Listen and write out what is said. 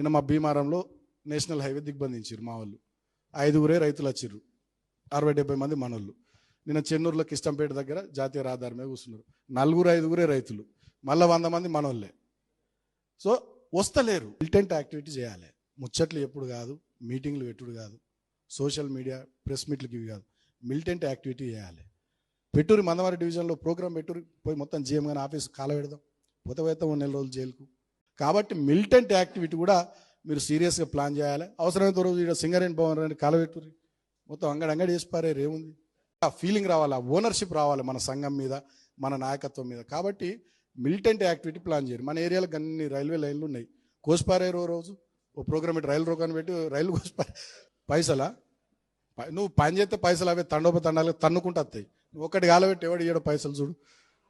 నిన్న మా భీమారంలో national highway దిగ్బంధించారు మా వాళ్ళు. 5గురే రైతులు వచ్చిర్రు, 60-70 మంది మనోళ్ళు. నిన్న చెన్నూరులో కిష్టంపేట దగ్గర జాతీయ రహదారి మీద కూర్చున్నారు. 4-5గురే రైతులు, మళ్ళీ 100 మంది మనోళ్ళే. సో వస్తలేరు. మిలిటెంట్ యాక్టివిటీ చేయాలి. ముచ్చట్లు ఎప్పుడు కాదు, మీటింగ్లు పెట్టుడు కాదు, సోషల్ మీడియా ప్రెస్ మీట్లకి ఇవి కాదు, మిలిటెంట్ యాక్టివిటీ చేయాలి. పెట్టురి మందవారి డివిజన్లో ప్రోగ్రామ్ పెట్టురి, పోయి మొత్తం జీఎం గాని ఆఫీస్ కాల పెడదాం, పోతే 1 నెల రోజులు జైలుకు. కాబట్టి మిలిటెంట్ యాక్టివిటీ కూడా మీరు సీరియస్గా ప్లాన్ చేయాలి. అవసరమైనంత రోజు ఇక్కడ సింగరేణి భవన్ అని కాలబెట్టుర్రి, మొత్తం అంగడి చేసి పారేరు, ఏముంది. ఆ ఫీలింగ్ రావాలి, ఆ ఓనర్షిప్ రావాలి మన సంఘం మీద, మన నాయకత్వం మీద. కాబట్టి మిలిటెంట్ యాక్టివిటీ ప్లాన్ చేయరు. మన ఏరియాలో అన్ని రైల్వే లైన్లు ఉన్నాయి, కోసిపారేరు. రోజు ఓ ప్రోగ్రామ్ పెట్టి రైలు రోకాన్ని పెట్టి రైలు కోసిపారే. పైసలా? నువ్వు పని చేస్తే పైసలు అవే తండోపతండాలు తన్నుకుంటూ వస్తాయి. నువ్వు ఒక్కటి కాలబెట్టి ఎవడు ఇయ్యడం పైసలు చూడు.